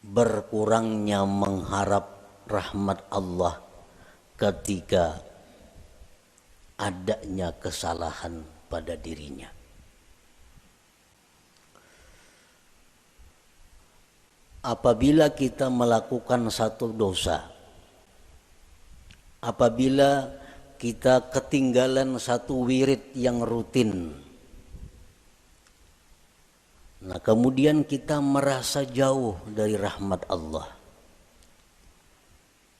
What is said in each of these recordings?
berkurangnya mengharap rahmat Allah ketika adanya kesalahan pada dirinya. Apabila kita melakukan satu dosa, apabila kita ketinggalan satu wirid yang rutin, nah kemudian kita merasa jauh dari rahmat Allah,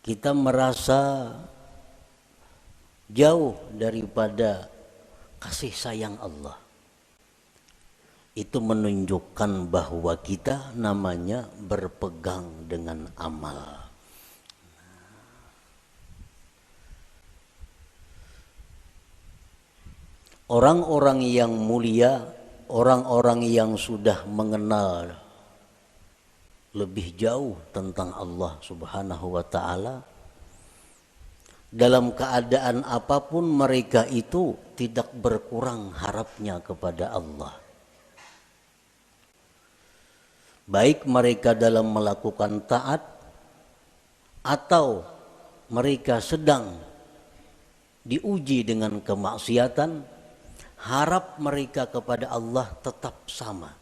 kita merasa jauh daripada kasih sayang Allah, itu menunjukkan bahwa kita namanya berpegang dengan amal. Orang-orang yang mulia, orang-orang yang sudah mengenal lebih jauh tentang Allah Subhanahu wa ta'ala, dalam keadaan apapun mereka itu tidak berkurang harapnya kepada Allah. Baik mereka dalam melakukan taat atau mereka sedang diuji dengan kemaksiatan, harap mereka kepada Allah tetap sama.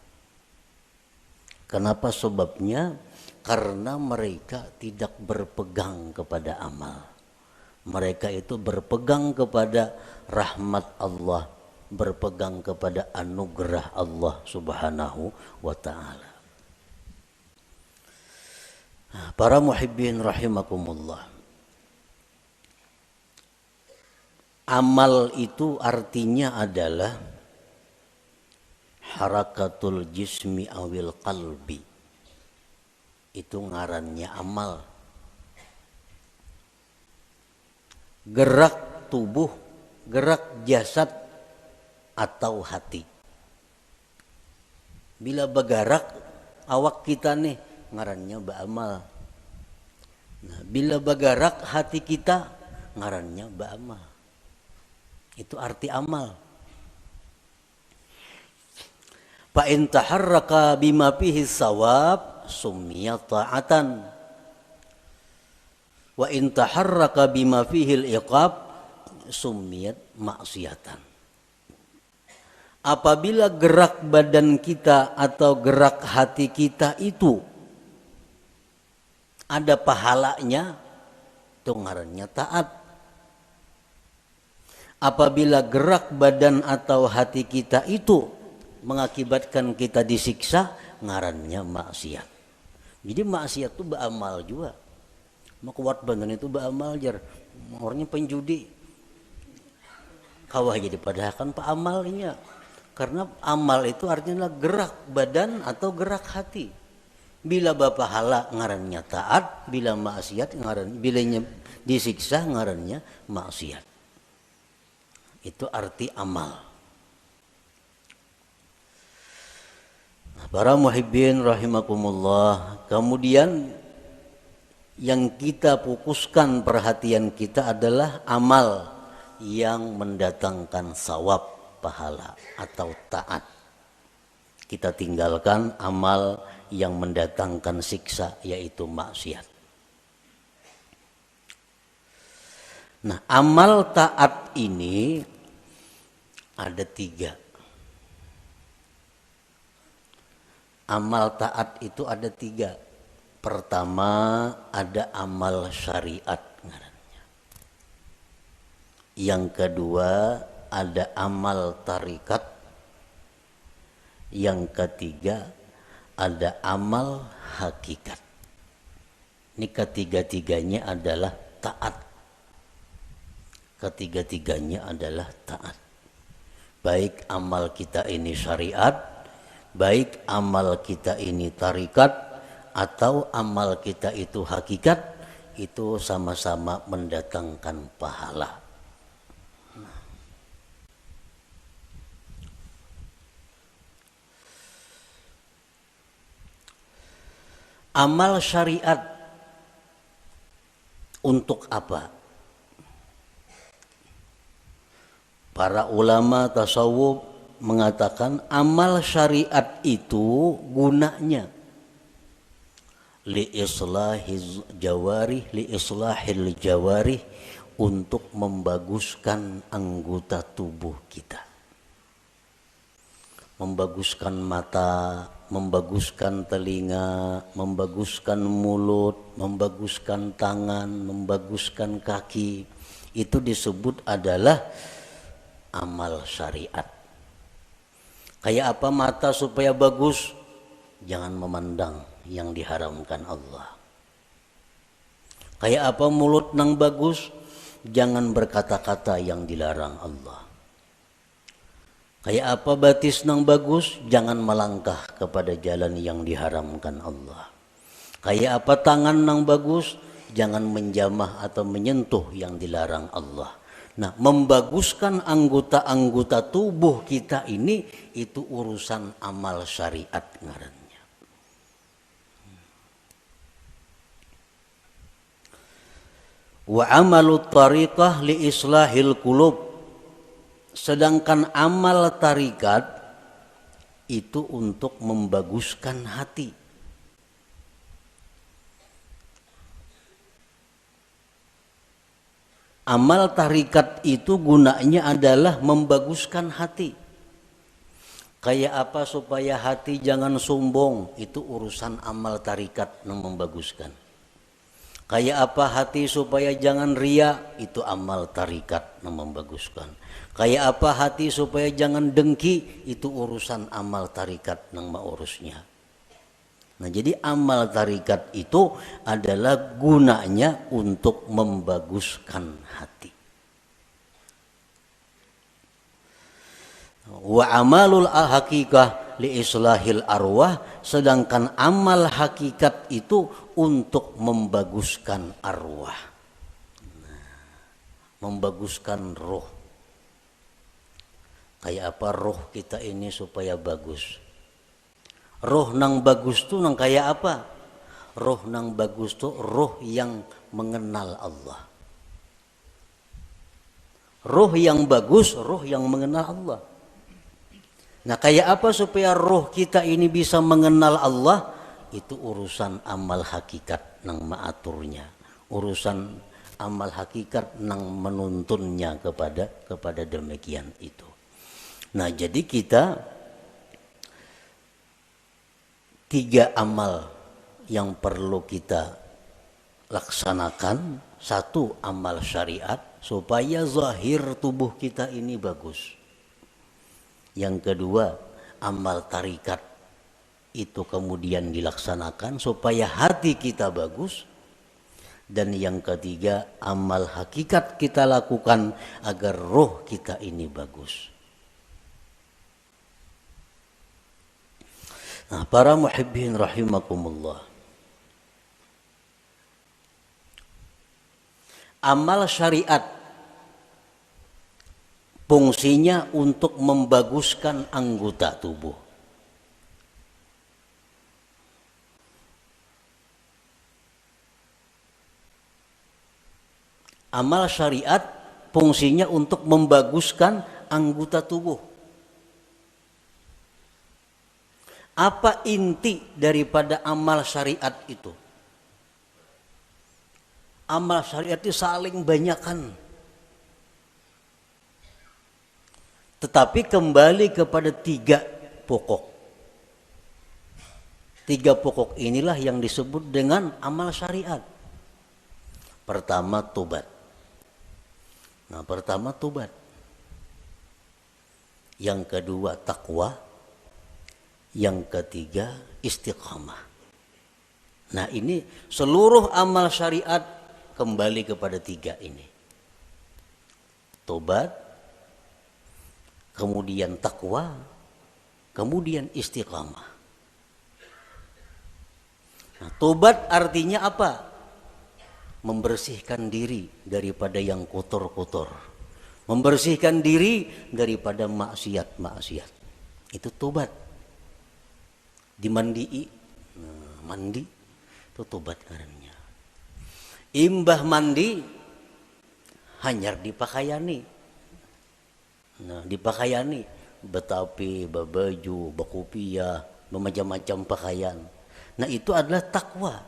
Kenapa sebabnya? Karena mereka tidak berpegang kepada amal. Mereka itu berpegang kepada rahmat Allah, berpegang kepada anugerah Allah Subhanahu wa ta'ala. Para muhibbin rahimakumullah, amal itu artinya adalah harakatul jismi awil qalbi. Itu ngarannya amal. Gerak tubuh, gerak jasad atau hati. Bila bergerak awak kita nih, ngarannya ba'amal. Nah, bila bergerak hati kita, ngarannya ba'amal. Itu arti amal. Fa in taharraka bima fihi sawab summiya ta'atan. Wa in taharraka bima fihi al-iqab summiyat maksiatan. Apabila gerak badan kita atau gerak hati kita itu ada pahalanya, itu ngarannya taat. Apabila gerak badan atau hati kita itu mengakibatkan kita disiksa, ngarannya maksiat. Jadi maksiat itu beramal juga. Makuat badan itu beramal jar. Orangnya penjudi. Kawah jadi padahal pak amalnya. Karena amal itu artinya gerak badan atau gerak hati. Bila bapahala ngarannya taat, bila maksiat ngaran, bilanya disiksa ngarannya maksiat. Itu arti amal. Nah, para muhibbin rahimakumullah, kemudian yang kita fokuskan perhatian kita adalah amal yang mendatangkan sawab, pahala atau taat. Kita tinggalkan amal yang mendatangkan siksa, yaitu maksiat. Nah, amal taat ini ada 3. Amal taat itu ada 3. Pertama ada amal syariat ngarannya. Yang kedua ada amal tarikat. Yang ketiga ada amal hakikat. Ini ketiga-tiganya adalah taat. Ketiga-tiganya adalah taat. Baik amal kita ini syariat, baik amal kita ini tarikat, atau amal kita itu hakikat, itu sama-sama mendatangkan pahala. Amal syariat untuk apa? Para ulama tasawuf mengatakan amal syariat itu gunanya li islahil jawarih, untuk membaguskan anggota tubuh kita. Membaguskan mata, membaguskan telinga, membaguskan mulut, membaguskan tangan, membaguskan kaki. Itu disebut adalah amal syariat. Kayak apa mata supaya bagus? Jangan memandang yang diharamkan Allah. Kayak apa mulut nang bagus? Jangan berkata-kata yang dilarang Allah. Kayak apa batis nang bagus? Jangan melangkah kepada jalan yang diharamkan Allah. Kayak apa tangan nang bagus? Jangan menjamah atau menyentuh yang dilarang Allah. Nah, membaguskan anggota-anggota tubuh kita ini, itu urusan amal syariat ngarannya. Wa amalut tariqah li islahil qulub. Sedangkan amal tarikat itu untuk membaguskan hati. Amal tarikat itu gunanya adalah membaguskan hati. Kayak apa supaya hati jangan sombong, itu urusan amal tarikat yang membaguskan. Kayak apa hati supaya jangan ria, itu amal tarikat yang membaguskan. Kayak apa hati supaya jangan dengki, itu urusan amal tarikat yang mengurusnya. Nah, jadi amal tarikat itu adalah gunanya untuk membaguskan hati. Wa amalul haqiqah li islahil arwah, sedangkan amal hakikat itu untuk membaguskan arwah. Membaguskan roh. Kayak apa roh kita ini supaya bagus? Roh nang bagus tuh nang kayak apa? Roh nang bagus tuh roh yang mengenal Allah. Roh yang bagus, roh yang mengenal Allah. Nah, kayak apa supaya roh kita ini bisa mengenal Allah? Itu urusan amal hakikat nang maaturnya. Urusan amal hakikat nang menuntunnya kepada demikian itu. Nah, jadi kita 3 amal yang perlu kita laksanakan. 1, amal syariat supaya zahir tubuh kita ini bagus. Yang kedua, amal tarikat itu kemudian dilaksanakan supaya hati kita bagus. Dan yang ketiga, amal hakikat kita lakukan agar roh kita ini bagus. Nah, para muhibbin rahimakumullah. Amal syariat fungsinya untuk membaguskan anggota tubuh. Amal syariat fungsinya untuk membaguskan anggota tubuh. Apa inti daripada amal syariat itu? Amal syariat itu saling banyakkan. Tetapi kembali kepada 3 pokok. 3 pokok inilah yang disebut dengan amal syariat. Pertama, tobat. Nah, pertama tobat. Yang kedua, takwa. Yang ketiga, istiqamah. Nah, ini seluruh amal syariat kembali kepada 3 ini. Tobat, kemudian takwa, kemudian istiqamah. Nah, tobat artinya apa? Membersihkan diri daripada yang kotor-kotor. Membersihkan diri daripada maksiat-maksiat. Itu tobat. Dimandii, mandi itu tobat karena. Imbah mandi hanyar dipakaiani. Nah, dipakaiani betapi, babaju, bakupia, bermacam-macam pakaian. Nah itu adalah takwa.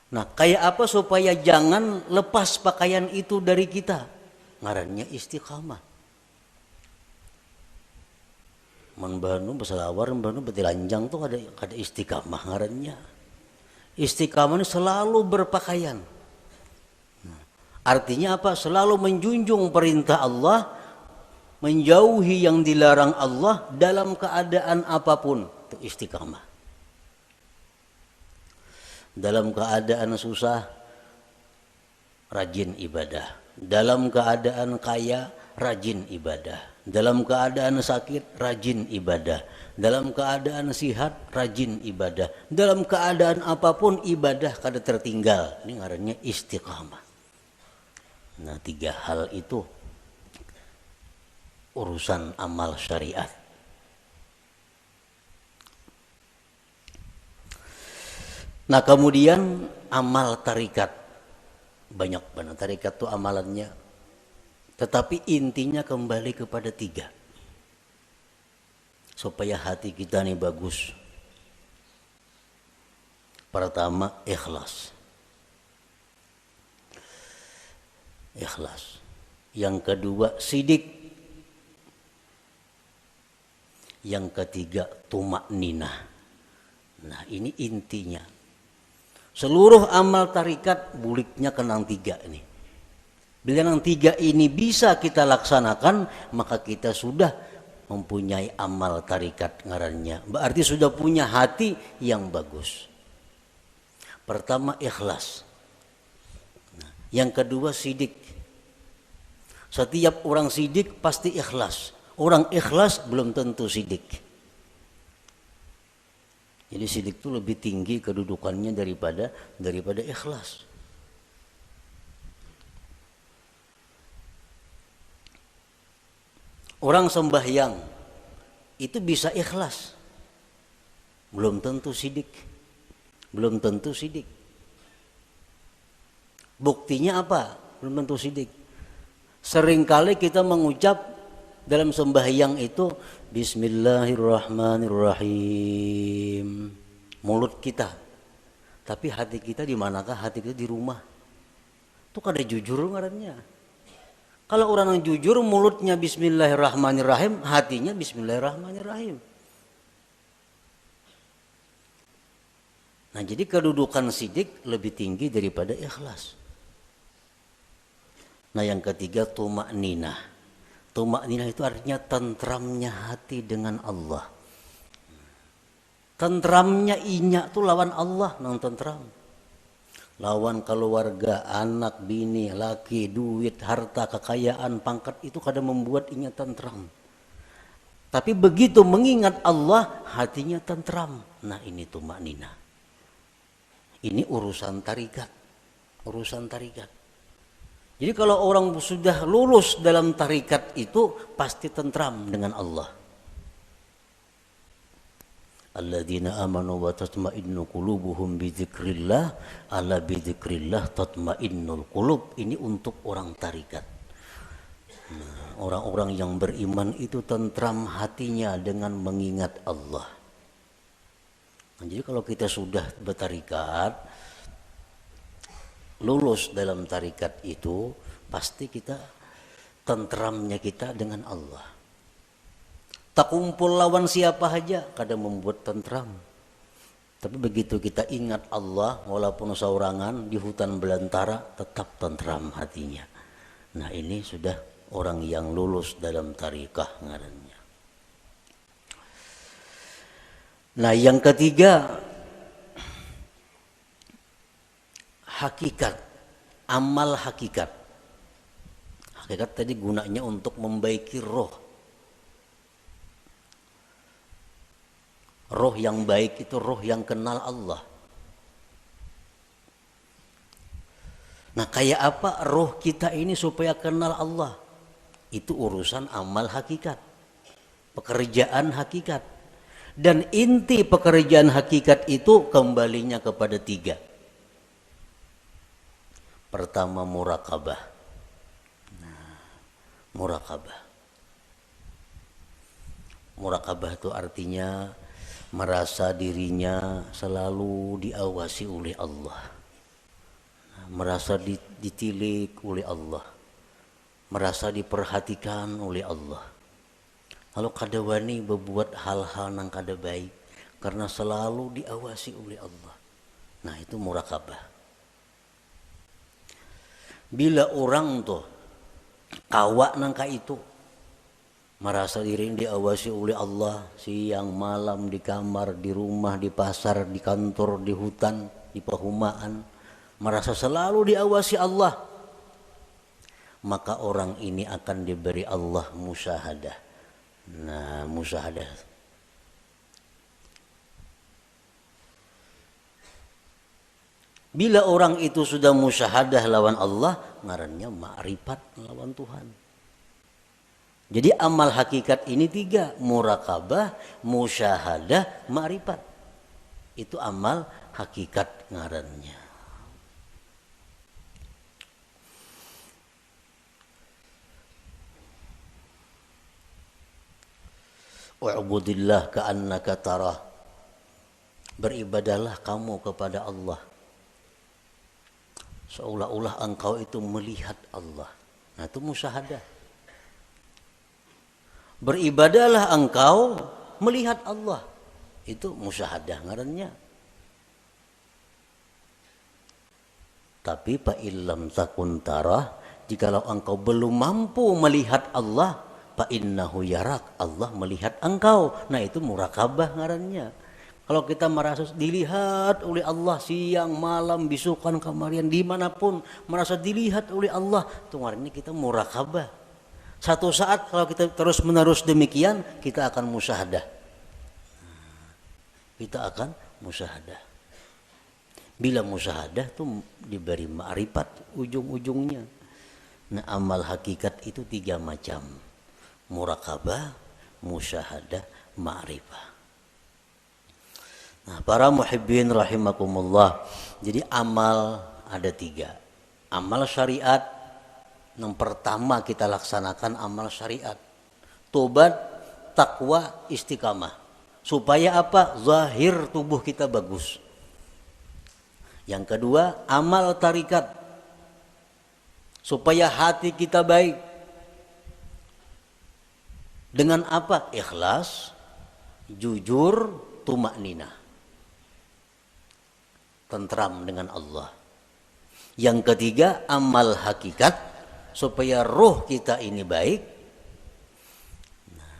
Nah kayak apa supaya jangan lepas pakaian itu dari kita? Ngarannya istiqamah. Membanu beselawar, membanu betilanjang tuh ada istiqamah ngarannya. Istiqamah ini selalu berpakaian. Artinya apa? Selalu menjunjung perintah Allah, menjauhi yang dilarang Allah dalam keadaan apapun. Itu istiqamah. Dalam keadaan susah, rajin ibadah. Dalam keadaan kaya, rajin ibadah. Dalam keadaan sakit, rajin ibadah. Dalam keadaan sihat, rajin ibadah. Dalam keadaan apapun ibadah kada tertinggal. Ini ngarannya istiqamah. Nah 3 hal itu urusan amal syariat. Nah kemudian amal tarikat. Banyak banget tarikat itu amalannya. Tetapi intinya kembali kepada 3. Supaya hati kita ini bagus. Pertama ikhlas. Ikhlas. Yang kedua sidik. Yang ketiga tumakninah. Nah ini intinya. Seluruh amal tarikat buliknya kenang 3 ini. Bila yang 3 ini bisa kita laksanakan, maka kita sudah mempunyai amal tarikat ngarannya. Berarti sudah punya hati yang bagus. Pertama ikhlas. Yang kedua sidik. Setiap orang sidik pasti ikhlas. Orang ikhlas belum tentu sidik. Jadi sidik itu lebih tinggi kedudukannya daripada ikhlas. Orang sembahyang itu bisa ikhlas. Belum tentu sidik. Belum tentu sidik. Buktinya apa? Belum tentu sidik. Seringkali kita mengucap dalam sembahyang itu Bismillahirrahmanirrahim. Mulut kita. Tapi hati kita di manakah? Hati kita di rumah. Itu kada jujur ngarannya. Kalau orang yang jujur mulutnya Bismillahirrahmanirrahim, hatinya Bismillahirrahmanirrahim. Nah jadi kedudukan sidik lebih tinggi daripada ikhlas. Nah yang ketiga tumakninah. Tumakninah itu artinya tentramnya hati dengan Allah. Tentramnya inya tuh lawan Allah nang tentram. Lawan keluarga, anak, bini, laki, duit, harta, kekayaan, pangkat itu kadang membuat inya tentram. Tapi begitu mengingat Allah, hatinya tentram. Nah ini tumakninah. Ini urusan tarikat. Urusan tarikat. Jadi kalau orang sudah lulus dalam tarikat itu pasti tentram dengan Allah. Alladzina amanu wa tatma'innu qulubuhum bi dzikrillah, ala bi dzikrillah tatma'innul qulub. Ini untuk orang tarikat. Nah, orang-orang yang beriman itu tentram hatinya dengan mengingat Allah. Nah, jadi kalau kita sudah bertarikat, lulus dalam tarikat itu pasti kita tentramnya kita dengan Allah. Tak kumpul lawan siapa saja kadang membuat tentram. Tapi begitu kita ingat Allah walaupun saurangan di hutan belantara tetap tentram hatinya. Nah ini sudah orang yang lulus dalam tarikah ngarannya. Nah yang ketiga hakikat, amal hakikat. Hakikat tadi gunanya untuk membaiki roh. Roh yang baik itu roh yang kenal Allah. Nah kayak apa roh kita ini supaya kenal Allah? Itu urusan amal hakikat. Pekerjaan hakikat. Dan inti pekerjaan hakikat itu kembalinya kepada 3. Pertama muraqabah. Nah, muraqabah. Murakabah itu artinya merasa dirinya selalu diawasi oleh Allah, merasa ditilik oleh Allah, merasa diperhatikan oleh Allah. Lalu kada wani berbuat hal-hal yang kada baik karena selalu diawasi oleh Allah. Nah itu murakabah. Bila orang tuh kawak nangka itu merasa diri diawasi oleh Allah siang malam, di kamar, di rumah, di pasar, di kantor, di hutan, di perumahan, merasa selalu diawasi Allah, maka orang ini akan diberi Allah musyahadah. Nah musyahadah, bila orang itu sudah musyahadah lawan Allah, ngarannya ma'rifat lawan Tuhan. Jadi amal hakikat ini 3, murakabah, musyahadah, ma'rifat. Itu amal hakikat ngarannya. Wa'budillah ka'annaka tarah. Beribadahlah kamu kepada Allah seolah-olah engkau itu melihat Allah. Nah itu musyahadah. Beribadahlah engkau melihat Allah. Itu musyahadah ngarannya. Tapi fa illam takun tarah, jikalau engkau belum mampu melihat Allah, fa innahu yarak, Allah melihat engkau. Nah itu murakabah ngarannya. Kalau kita merasa dilihat oleh Allah siang malam bisukan kamarian dimanapun merasa dilihat oleh Allah, itu ngarannya kita murakabah. Satu saat kalau kita terus menerus demikian, kita akan musyahadah. Kita akan musyahadah. Bila musyahadah tuh diberi ma'rifat ujung-ujungnya. Nah amal hakikat itu 3 macam. Murakabah, musyahadah, ma'rifah. Nah para muhibbin rahimakumullah, jadi amal ada 3. Amal syariat, yang pertama kita laksanakan amal syariat. Tobat, takwa, istiqamah. Supaya apa? Zahir tubuh kita bagus. Yang kedua, amal tarikat. Supaya hati kita baik. Dengan apa? Ikhlas, jujur, tumakninah. Tentram dengan Allah. Yang ketiga, amal hakikat. Supaya roh kita ini baik. Nah,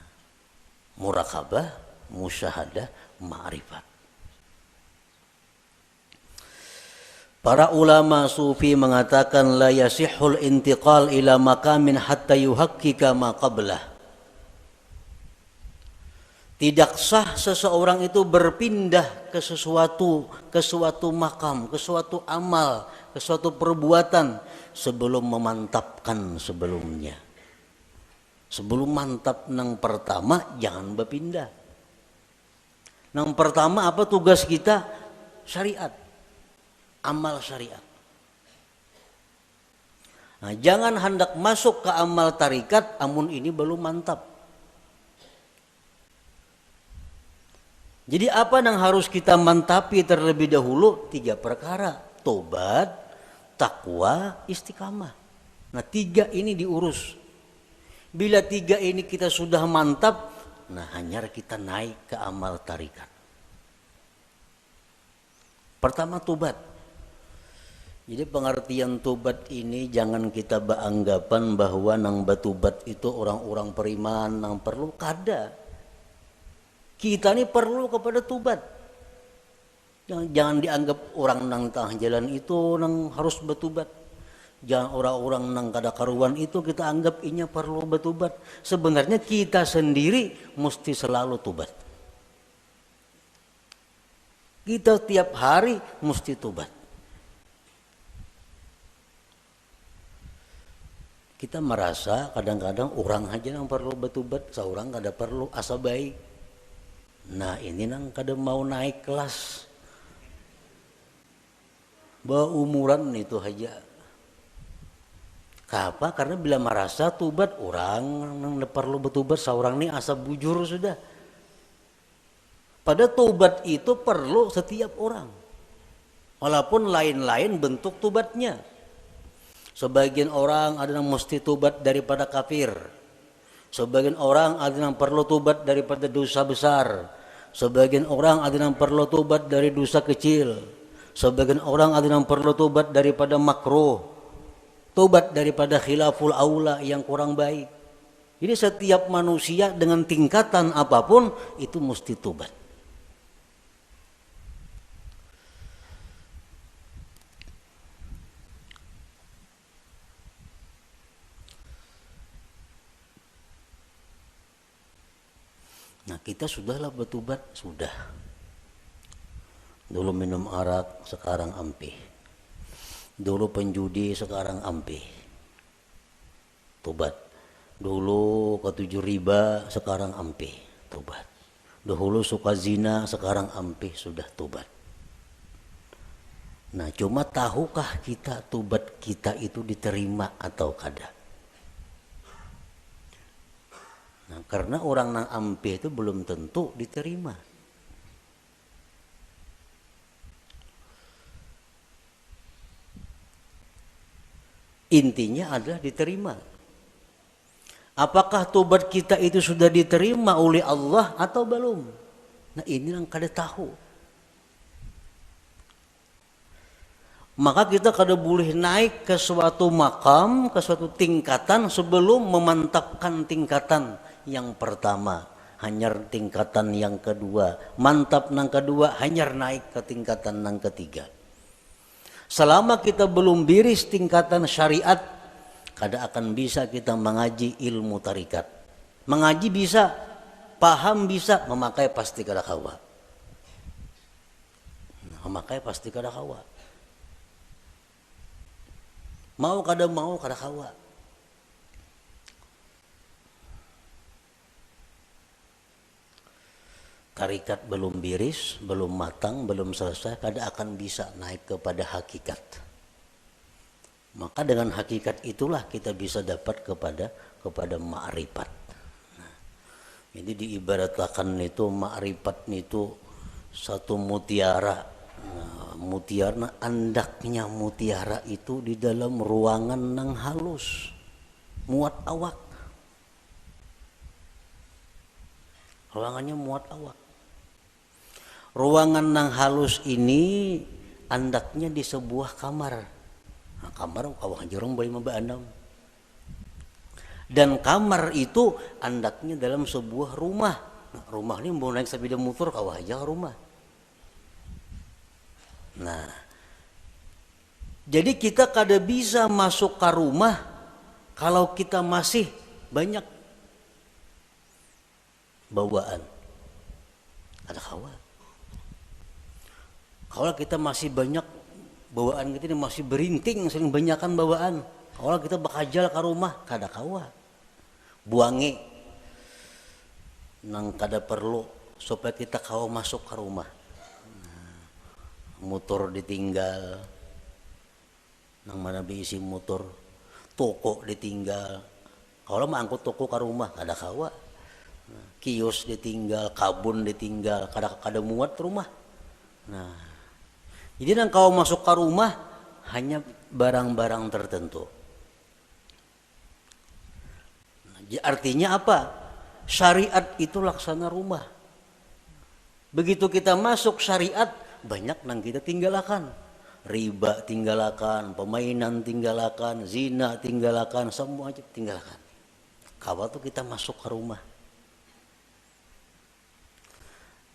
murakabah, musyahadah, ma'rifat. Para ulama sufi mengatakan la yasihul intiqal ila maqamin hatta yuhaqqika ma qablah. Tidak sah seseorang itu berpindah ke suatu makam, ke suatu amal, ke suatu perbuatan sebelum memantapkan sebelumnya. Sebelum mantap nang pertama jangan berpindah. Nang pertama apa tugas kita? Syariat. Amal syariat. Nah, jangan hendak masuk ke amal tarikat amun ini belum mantap. Jadi apa yang harus kita mantapi terlebih dahulu? 3 perkara. Tobat, takwa, istiqamah. Nah 3 ini diurus. Bila 3 ini kita sudah mantap, nah hanya kita naik ke amal tarikat. Pertama tobat. Jadi pengertian tobat ini jangan kita beranggapan bahwa nang batubat itu orang-orang periman nang perlu kada. Kita ini perlu kepada tobat. Jangan dianggap orang nang tengah jalan itu nang harus bertobat. Jangan orang-orang nang kada karuan itu kita anggap inya perlu bertobat. Sebenarnya kita sendiri mesti selalu tobat. Kita tiap hari mesti tobat. Kita merasa kadang-kadang orang aja yang perlu bertobat, seorang kada perlu asa baik. Nah ini nang kada mau naik kelas. Baumuran itu aja. Kenapa? Karena bila merasa tubat orang perlu bertubat seorang ini asa bujur sudah. Pada tubat itu perlu setiap orang. Walaupun lain-lain bentuk tubatnya. Sebagian orang ada yang mesti tubat daripada kafir. Sebagian orang ada yang perlu tubat daripada dosa besar. Sebagian orang ada yang perlu tubat dari dosa kecil. Sebagian orang ada yang perlu tubat daripada makruh. Tobat daripada khilaful aula yang kurang baik. Jadi setiap manusia dengan tingkatan apapun itu mesti tobat. Nah kita sudahlah bertobat, sudah. Dulu minum arak, sekarang ampih. Dulu penjudi, sekarang ampih. Tobat. Dulu ketujuh riba, sekarang ampih. Tobat. Dahulu suka zina, sekarang ampih, sudah tobat. Nah cuma tahukah kita tobat kita itu diterima atau kada? Nah, karena orang nang ampih itu belum tentu diterima. Intinya adalah diterima. Apakah tobat kita itu sudah diterima oleh Allah atau belum? Nah ini yang kada tahu. Maka kita kada boleh naik ke suatu makam, ke suatu tingkatan sebelum memantapkan tingkatan yang pertama, hanyar tingkatan yang kedua, mantap nang kedua, hanyar naik ke tingkatan nang ketiga. Selama kita belum biris tingkatan syariat, kada akan bisa kita mengaji ilmu tarikat. Mengaji bisa, paham bisa, memakai pasti kada kawa. Memakai pasti kada kawa. Mau kada kawa. Tarikat belum biris, belum matang, belum selesai, kada akan bisa naik kepada hakikat. Maka dengan hakikat itulah kita bisa dapat kepada ma'rifat. Nah, jadi diibaratkan itu ma'rifat itu satu mutiara. Nah, mutiara, andaknya mutiara itu di dalam ruangan nang halus, muat awak. Ruangannya muat awak. Ruangan nang halus ini andaknya di sebuah kamar. Nah, kamar kawah jorong boleh membaandam. Dan kamar itu andaknya dalam sebuah rumah. Nah, rumah ini mau naik sepeda motor kawah aja rumah. Nah, jadi kita kada bisa masuk ke rumah kalau kita masih banyak bawaan. Ada kawan. Kalau kita masih banyak bawaan kita ini masih berinting, sering banyakan bawaan. Kalau kita bakajal ke rumah, kada kawa. Buangi nang kada perlu supaya kita kawa masuk ke rumah. Motor ditinggal, nang mana diisi motor, toko ditinggal. Kalau mau angkut toko ke rumah, kada kawa. Kios ditinggal, kabun ditinggal, kada muat rumah. Nah, jadi nang kau masuk ke rumah hanya barang-barang tertentu. Nah, artinya apa? Syariat itu laksana rumah. Begitu kita masuk syariat, banyak nang kita tinggalkan. Riba tinggalkan, permainan tinggalkan, zina tinggalkan, semua aja tinggalkan. Kalau tuh kita masuk ke rumah.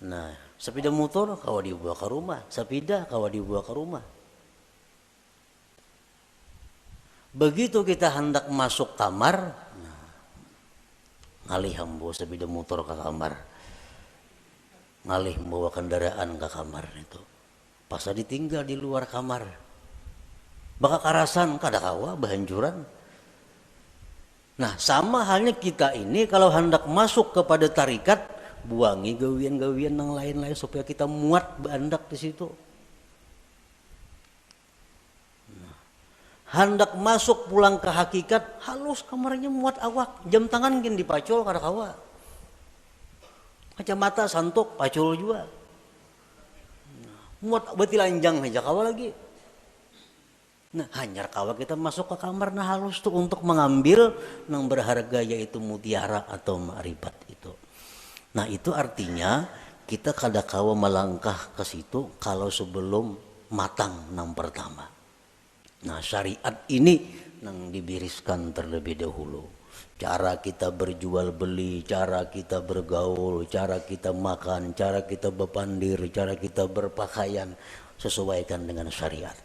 Nah, sepeda motor kawa dibawa ke rumah, sepeda kawa dibawa ke rumah. Begitu kita hendak masuk kamar, nah, ngalih membawa sepeda motor ke kamar, ngalih membawa kendaraan ke kamar itu. Pas ditinggal di luar kamar, baka karasan kada kawa bahanjuran. Nah, sama halnya kita ini kalau hendak masuk kepada tarikat, buangi gawian-gawian yang lain-lain supaya kita muat bandak di situ. Nah, hendak masuk pulang ke hakikat, halus kamarnya muat awak, jam tangan gin dipacul kada kawa, kacamata santuk pacul juga, muat beti lanjang aja kawa lagi. Nah hanyar kawa kita masuk ke kamar nah halus tuh untuk mengambil yang berharga yaitu mutiara atau ma'rifat itu. Nah itu artinya kita kada kawa melangkah ke situ kalau sebelum matang nang pertama. Nah syariat ini nang dibiriskan terlebih dahulu. Cara kita berjual beli, cara kita bergaul, cara kita makan, cara kita berpandir, cara kita berpakaian sesuaikan dengan syariat.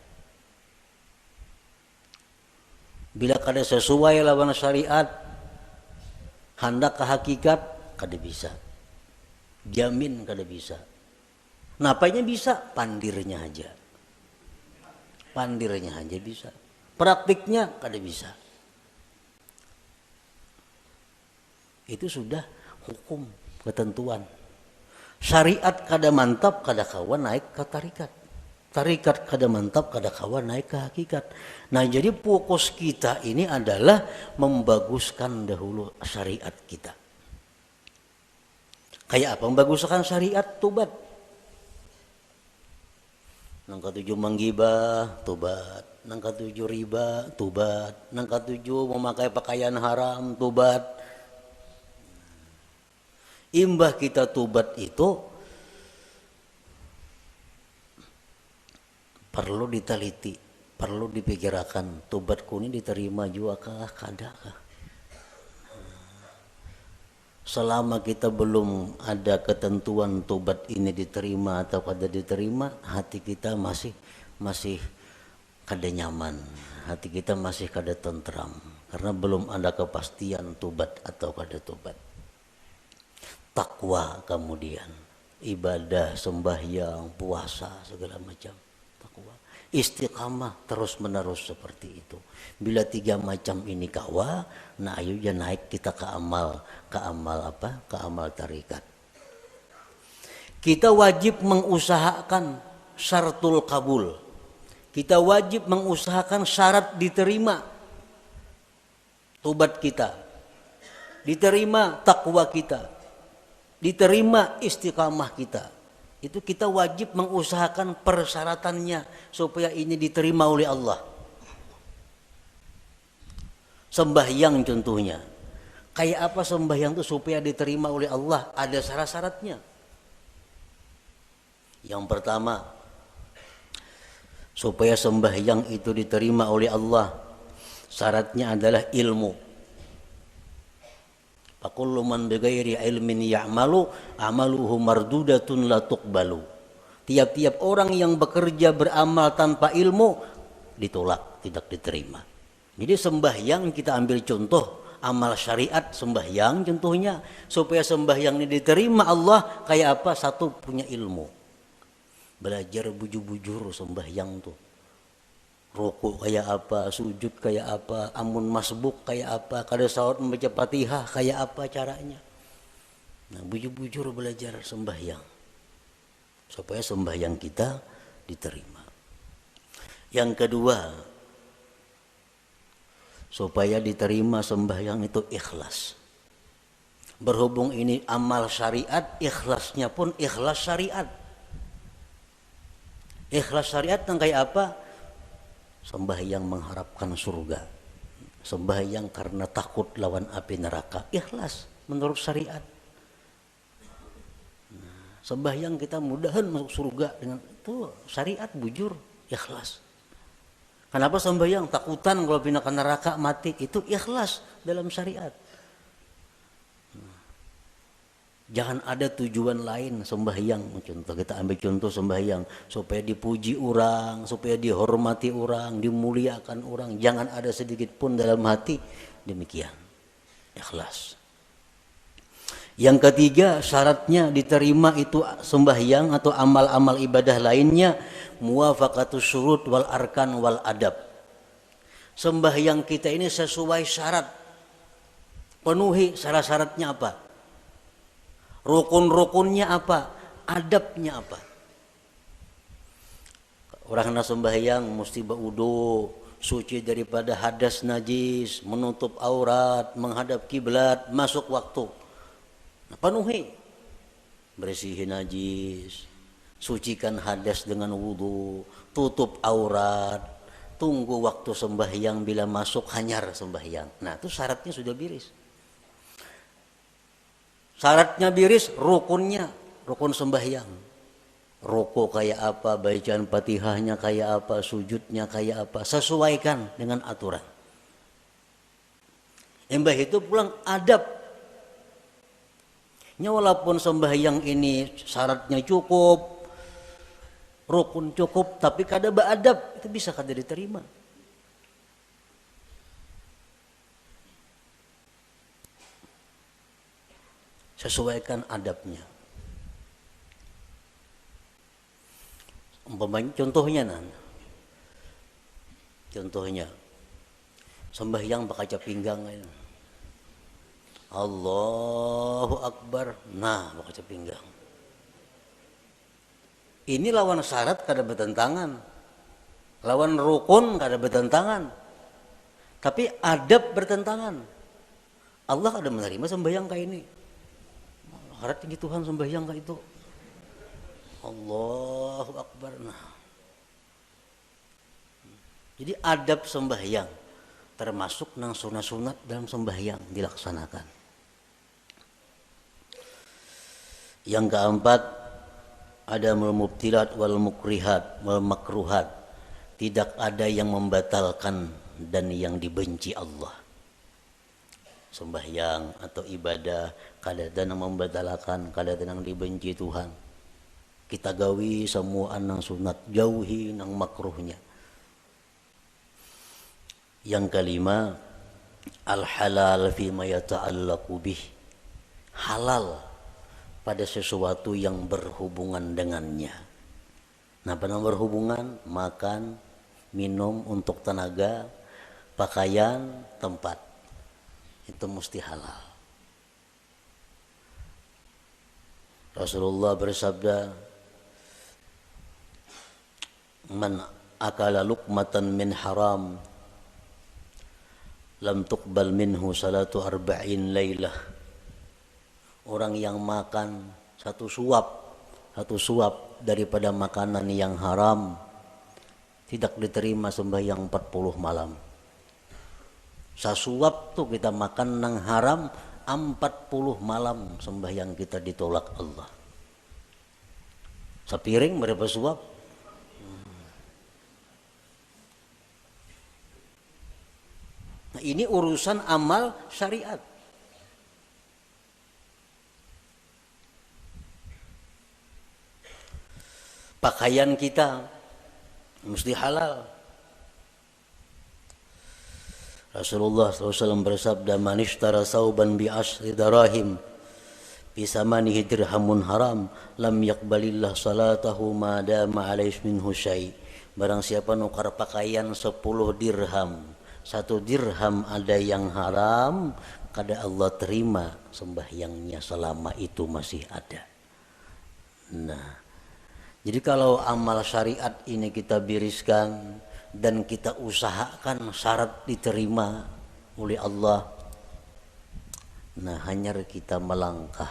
Bila kada sesuai lawan syariat, hendak ke hakikat kada bisa. Jamin kada bisa. Napanya bisa? Pandirnya aja. Pandirnya aja bisa. Praktiknya kada bisa. Itu sudah hukum, ketentuan. Syariat kada mantap, kada kawan naik ke tarikat. Tarikat kada mantap, kada kawan naik ke hakikat. Nah jadi fokus kita ini adalah membaguskan dahulu syariat kita. Kayak apa membaguskan syariat? Tobat. Nang ketujuh menggibah, tobat. Nang ketujuh riba, tobat. Nang ketujuh memakai pakaian haram, tobat. Imbah kita tobat itu perlu diteliti, perlu dipikirkan, tobatku ini diterima juga kah, kada kah? Selama kita belum ada ketentuan tobat ini diterima atau kada diterima, hati kita masih kada nyaman, hati kita masih kada tentram karena belum ada kepastian tobat atau kada tobat. Takwa kemudian, ibadah, sembahyang, puasa segala macam. Istiqamah terus menerus seperti itu. Bila 3 macam ini kawa, nah ayo ya naik kita ke amal apa? Ke amal tarikat. Kita wajib mengusahakan syaratul kabul. Kita wajib mengusahakan syarat diterima tobat kita, diterima takwa kita, diterima istiqamah kita. Itu kita wajib mengusahakan persyaratannya supaya ini diterima oleh Allah. Sembahyang contohnya. Kayak apa sembahyang itu supaya diterima oleh Allah? Ada syarat-syaratnya. Yang pertama, supaya sembahyang itu diterima oleh Allah, syaratnya adalah ilmu. Kullu man bighairi ilmin ya'malu amaluhu mardudatun la tuqbalu. Tiap-tiap orang yang bekerja beramal tanpa ilmu ditolak, tidak diterima. Jadi sembahyang kita ambil contoh amal syariat sembahyang contohnya, supaya sembahyang ini diterima Allah kayak apa? Satu, punya ilmu. Belajar bujur-bujur sembahyang tuh. Rukuk kayak apa, sujud kayak apa, amun masbuk kayak apa, kada salat membaca Fatihah kayak apa caranya. Nah, bujur-bujur belajar sembahyang supaya sembahyang kita diterima. Yang kedua, supaya diterima sembahyang itu ikhlas. Berhubung ini amal syariat, ikhlasnya pun ikhlas syariat. Ikhlas syariat yang kayak apa? Sembahyang mengharapkan surga, sembahyang karena takut lawan api neraka, ikhlas menurut syariat. Sembahyang kita mudahan masuk surga dengan itu syariat bujur, ikhlas. Kenapa sembahyang? Takutan kalau pindah ke neraka mati, itu ikhlas dalam syariat. Jangan ada tujuan lain sembahyang. Contoh kita ambil contoh sembahyang supaya dipuji orang, supaya dihormati orang, dimuliakan orang. Jangan ada sedikit pun dalam hati demikian. Ikhlas. Yang ketiga, syaratnya diterima itu sembahyang atau amal-amal ibadah lainnya muwafaqatus syurut wal arkan wal adab. Sembahyang kita ini sesuai syarat. Penuhi syarat-syaratnya apa? Rukun-rukunnya apa? Adabnya apa? Orang nak sembahyang mesti berwudu, suci daripada hadas najis, menutup aurat, menghadap kiblat, masuk waktu. Nah, penuhi, bersihin najis, sucikan hadas dengan wudu, tutup aurat, tunggu waktu sembahyang, bila masuk hanyar sembahyang. Nah, itu syaratnya sudah biris. Syaratnya biris, rukunnya, rukun sembahyang. Rukuk kayak apa, bacaan Fatihahnya kayak apa, sujudnya kayak apa, sesuaikan dengan aturan. Embah itu pulang adab. Walaupun sembahyang ini syaratnya cukup, rukun cukup, tapi kada beadab, itu bisa kada diterima. Sesuaikan adabnya. Contohnya sembahyang bakaca pinggang, Allahu Akbar, nah bakaca pinggang. Ini lawan syarat kada bertentangan, lawan rukun kada bertentangan, tapi adab bertentangan. Allah kada menerima sembahyang kayak ini. Harap tinggi Tuhan sembahyang kayak itu. Allahu Akbar. Nah, jadi adab sembahyang termasuk nang sunat-sunat dalam sembahyang dilaksanakan. Yang keempat, ada mubtilat wal mukrihat wal makruhat. Tidak ada yang membatalkan dan yang dibenci Allah. Sembahyang atau ibadah kadang membatalkan, kadang dibenci Tuhan. Kita gawi semua nang sunat, jauhi nang makruhnya. Yang kelima, al halal fi ma yata'allaqu bih. Halal pada sesuatu yang berhubungan dengannya. Nah, pada berhubungan, makan, minum untuk tenaga, pakaian, tempat. Itu mesti halal. Rasulullah bersabda, man akala luqmatan min haram lam tuqbal minhu salatu arba'in laylah. Orang yang makan satu suap daripada makanan yang haram tidak diterima sembahyang 40 malam. Sasuap tuh kita makan nang haram 40 malam sembahyang kita ditolak Allah. Sepiring berapa suap? Nah, ini urusan amal syariat. Pakaian kita mesti halal. Rasulullah SAW bersabda, man ishtara sauban bi asri darahim bisamanihi dirhamun haram lam yaqbalillah salatahu ma dama alaihi minhu syai. Barang siapa nukar pakaian 10 dirham, 1 dirham ada yang haram, kada Allah terima sembahyangnya selama itu masih ada. Nah, jadi kalau amal syariat ini kita biriskan dan kita usahakan syarat diterima oleh Allah, nah hanya kita melangkah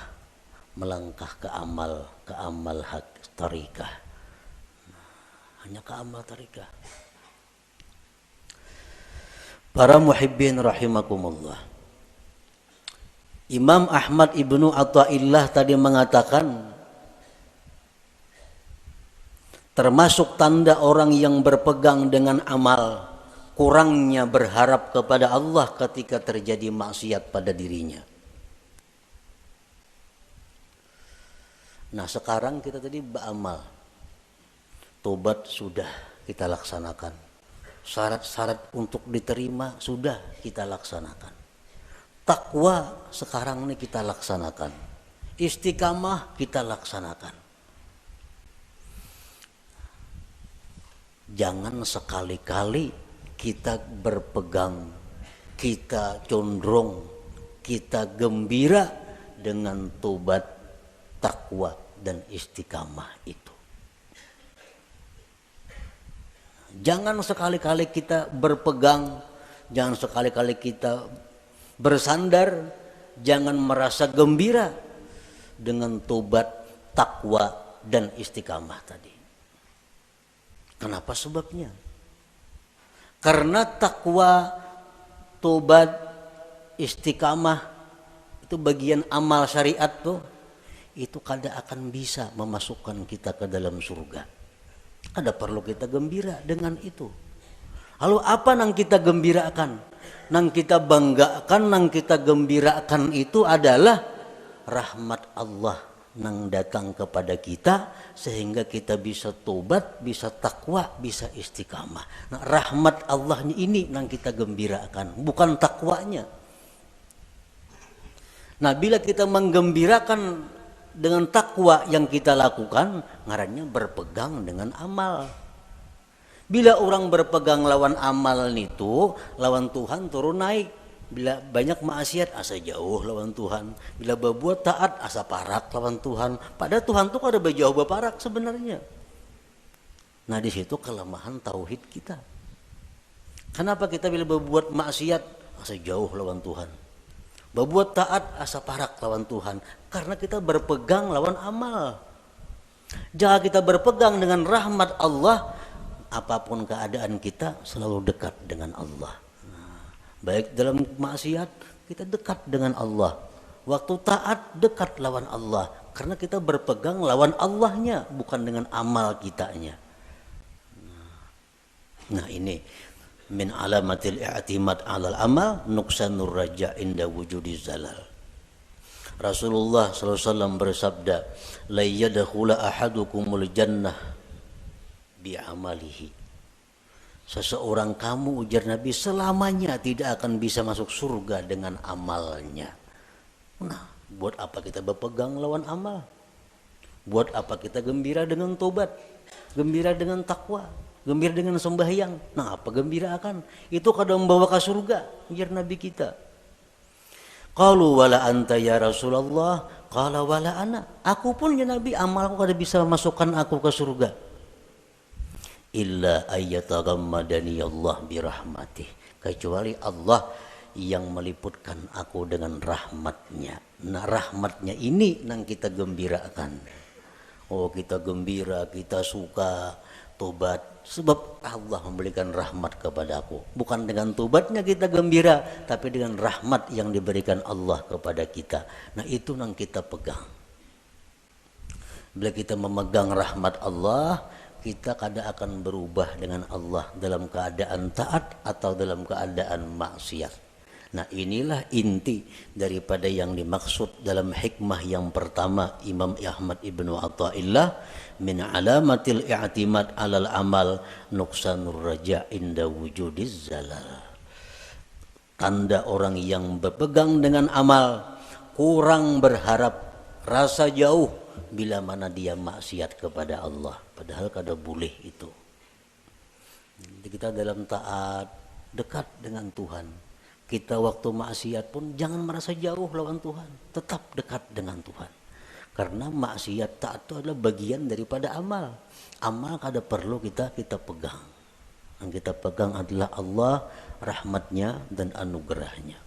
ke amal hak tarikah. Hanya ke amal tarikah. Para muhibbin rahimakumullah. Imam Ahmad ibnu Athaillah tadi mengatakan, termasuk tanda orang yang berpegang dengan amal, kurangnya berharap kepada Allah ketika terjadi maksiat pada dirinya. Nah, sekarang kita tadi beramal, tobat sudah kita laksanakan, syarat-syarat untuk diterima sudah kita laksanakan, takwa sekarang ini kita laksanakan, istiqamah kita laksanakan. Jangan sekali-kali kita berpegang, kita condong, kita gembira dengan tobat, takwa dan istiqamah itu. Jangan sekali-kali kita berpegang, jangan sekali-kali kita bersandar, jangan merasa gembira dengan tobat, takwa, dan istiqamah tadi. Kenapa sebabnya? Karena takwa, tobat, istiqamah itu bagian amal syariat tuh, itu kada akan bisa memasukkan kita ke dalam surga. Ada perlu kita gembira dengan itu. Lalu apa nang kita gembirakan, nang kita banggakan, nang kita gembirakan itu adalah rahmat Allah nang datang kepada kita sehingga kita bisa tobat, bisa takwa, bisa istiqamah. Nah, rahmat Allahnya ini nang kita gembirakan, bukan takwanya. Nah, bila kita menggembirakan dengan takwa yang kita lakukan, ngarannya berpegang dengan amal. Bila orang berpegang lawan amal itu, lawan Tuhan turun naik. Bila banyak maksiat, asa jauh lawan Tuhan. Bila berbuat taat, asa parak lawan Tuhan. Padahal Tuhan tuh ada jauh berparak sebenarnya. Nah, di situ kelemahan tauhid kita. Kenapa kita bila berbuat maksiat, asa jauh lawan Tuhan? Berbuat taat, asa parak lawan Tuhan. Karena kita berpegang lawan amal. Jika kita berpegang dengan rahmat Allah, apapun keadaan kita selalu dekat dengan Allah. Nah, baik dalam maksiat, kita dekat dengan Allah. Waktu taat, dekat lawan Allah. Karena kita berpegang lawan Allahnya, bukan dengan amal kitanya. Nah, ini min alamatil i'timad 'alal amal nuqsanur raja inda wujudi zalal. Rasulullah SAW bersabda, la yadkhula ahadukumul jannah bi amalihi. Seseorang kamu, ujar Nabi, selamanya tidak akan bisa masuk surga dengan amalnya. Nah, buat apa kita berpegang lawan amal? Buat apa kita gembira dengan tobat, gembira dengan takwa, gembira dengan sembahyang? Nah, apa gembira akan? Itu kadang membawa ke surga, ujar Nabi kita. Qalu wala anta ya Rasulullah, qala wala ana. Aku pun ya Nabi, amalku kada bisa masukkan aku ke surga. Illa ayyatagammadani Allah birahmatih. Kecuali Allah yang meliputkan aku dengan rahmatnya. Nah, rahmatnya ini yang kita gembirakan. Oh, kita gembira, kita suka tobat sebab Allah memberikan rahmat kepadaku. Bukan dengan tobatnya kita gembira, tapi dengan rahmat yang diberikan Allah kepada kita. Nah, itu yang kita pegang. Bila kita memegang rahmat Allah, kita kada akan berubah dengan Allah dalam keadaan taat atau dalam keadaan maksiat. Nah, inilah inti daripada yang dimaksud dalam hikmah yang pertama Imam Ahmad Ibnu Athaillah, min alamatil i'timad 'alal amal nuqsanur raja inda wujudiz zalal. Tanda orang yang berpegang dengan amal, kurang berharap, rasa jauh bila mana dia maksiat kepada Allah, padahal kada boleh itu. Jadi kita dalam taat dekat dengan Tuhan. Kita waktu maksiat pun jangan merasa jauh lawan Tuhan, tetap dekat dengan Tuhan. Karena maksiat taat itu adalah bagian daripada amal. Amal kada perlu kita pegang. Yang kita pegang adalah Allah, rahmatnya dan anugerahnya.